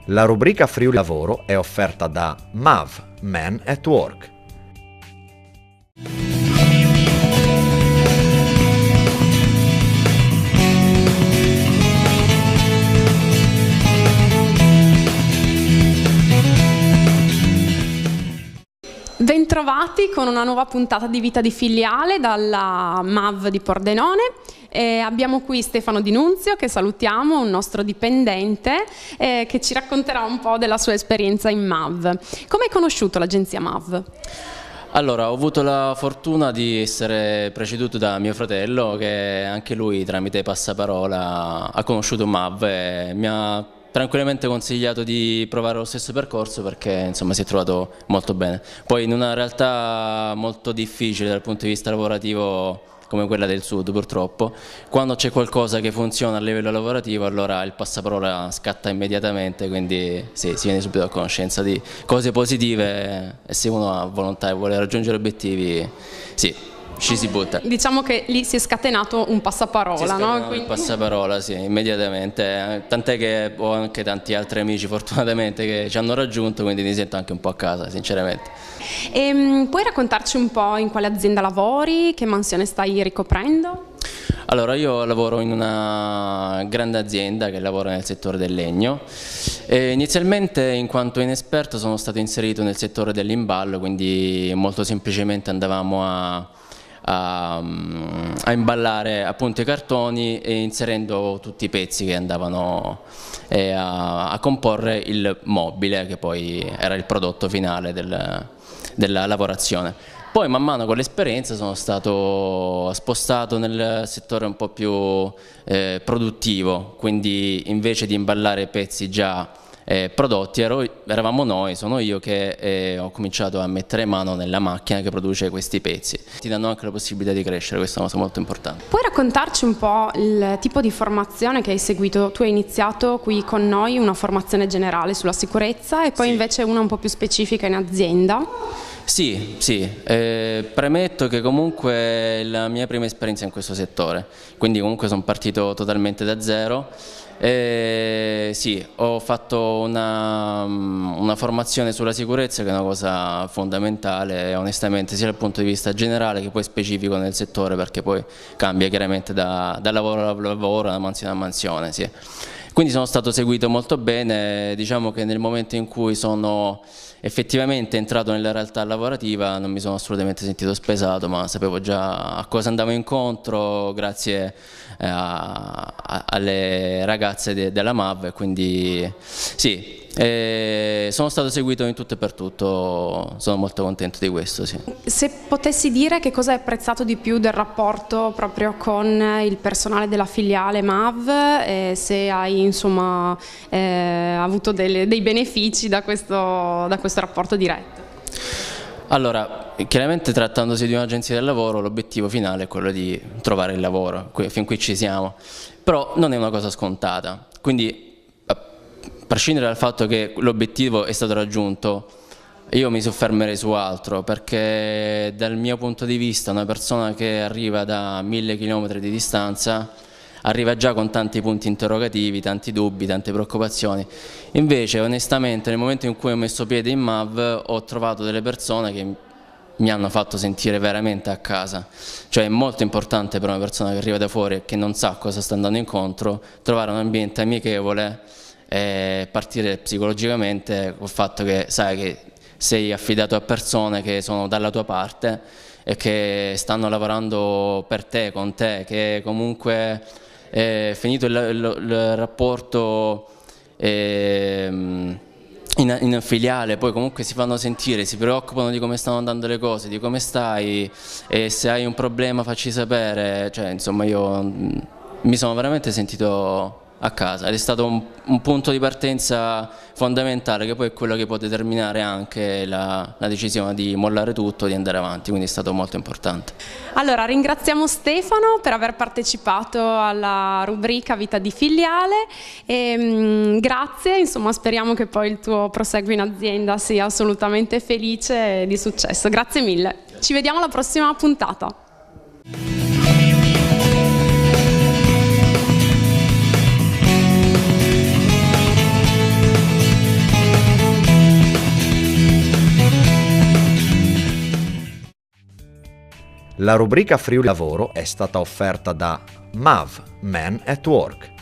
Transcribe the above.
La rubrica Friuli Lavoro è offerta da MAV, Men at Work. Bentrovati con una nuova puntata di Vita di Filiale dalla MAV di Pordenone. Abbiamo qui Stefano Di Nunzio, che salutiamo, un nostro dipendente, che ci racconterà un po' della sua esperienza in MAV. Come hai conosciuto l'agenzia MAV? Allora, ho avuto la fortuna di essere preceduto da mio fratello, che anche lui tramite passaparola ha conosciuto MAV e mi ha tranquillamente consigliato di provare lo stesso percorso perché insomma si è trovato molto bene. Poi in una realtà molto difficile dal punto di vista lavorativo come quella del Sud purtroppo, quando c'è qualcosa che funziona a livello lavorativo allora il passaparola scatta immediatamente, quindi sì, si viene subito a conoscenza di cose positive e se uno ha volontà e vuole raggiungere obiettivi, sì, ci si butta. Diciamo che lì si è scatenato un passaparola, no? Quindi... il passaparola, sì, immediatamente, tant'è che ho anche tanti altri amici fortunatamente che ci hanno raggiunto, quindi mi sento anche un po' a casa, sinceramente. Puoi raccontarci un po' in quale azienda lavori, che mansione stai ricoprendo? Allora, io lavoro in una grande azienda che lavora nel settore del legno. Inizialmente, in quanto inesperto, sono stato inserito nel settore dell'imballo, quindi molto semplicemente andavamo a imballare appunto i cartoni e inserendo tutti i pezzi che andavano a comporre il mobile, che poi era il prodotto finale della lavorazione. Poi man mano con l'esperienza sono stato spostato nel settore un po' più produttivo, quindi invece di imballare pezzi già prodotti eravamo noi, sono io che ho cominciato a mettere mano nella macchina che produce questi pezzi. Ti danno anche la possibilità di crescere, questa è una cosa molto importante. Puoi raccontarci un po' il tipo di formazione che hai seguito? Tu hai iniziato qui con noi una formazione generale sulla sicurezza e poi invece una un po' più specifica in azienda? Sì, premetto che comunque è la mia prima esperienza in questo settore, quindi comunque sono partito totalmente da zero. Sì, ho fatto una formazione sulla sicurezza che è una cosa fondamentale onestamente sia dal punto di vista generale che poi specifico nel settore perché poi cambia chiaramente da lavoro a lavoro, da mansione a mansione, sì. Quindi sono stato seguito molto bene, diciamo che nel momento in cui sono effettivamente entrato nella realtà lavorativa non mi sono assolutamente sentito spesato, ma sapevo già a cosa andavo incontro grazie alle ragazze della MAV e quindi sì, sono stato seguito in tutto e per tutto, sono molto contento di questo. Sì. Se potessi dire che cosa hai apprezzato di più del rapporto proprio con il personale della filiale MAV, se hai insomma avuto dei benefici da questo rapporto diretto? Allora, chiaramente trattandosi di un'agenzia del lavoro l'obiettivo finale è quello di trovare il lavoro, fin qui ci siamo, però non è una cosa scontata, quindi a prescindere dal fatto che l'obiettivo è stato raggiunto, io mi soffermerei su altro perché dal mio punto di vista una persona che arriva da 1000 km di distanza arriva già con tanti punti interrogativi, tanti dubbi, tante preoccupazioni. Invece onestamente nel momento in cui ho messo piede in MAV ho trovato delle persone che mi hanno fatto sentire veramente a casa. Cioè è molto importante per una persona che arriva da fuori e che non sa cosa sta andando incontro trovare un ambiente amichevole e partire psicologicamente col fatto che sai che sei affidato a persone che sono dalla tua parte e che stanno lavorando per te, con te, che comunque finito il rapporto in filiale poi comunque si fanno sentire, si preoccupano di come stanno andando le cose, di come stai e se hai un problema facci sapere, cioè insomma io mi sono veramente sentito a casa ed è stato un punto di partenza fondamentale che poi è quello che può determinare anche la decisione di mollare tutto, di andare avanti, quindi è stato molto importante. Allora ringraziamo Stefano per aver partecipato alla rubrica Vita di Filiale e grazie, insomma speriamo che poi il tuo proseguo in azienda sia assolutamente felice e di successo, grazie mille, ci vediamo alla prossima puntata. La rubrica Friuli Lavoro è stata offerta da MAV, Men at Work.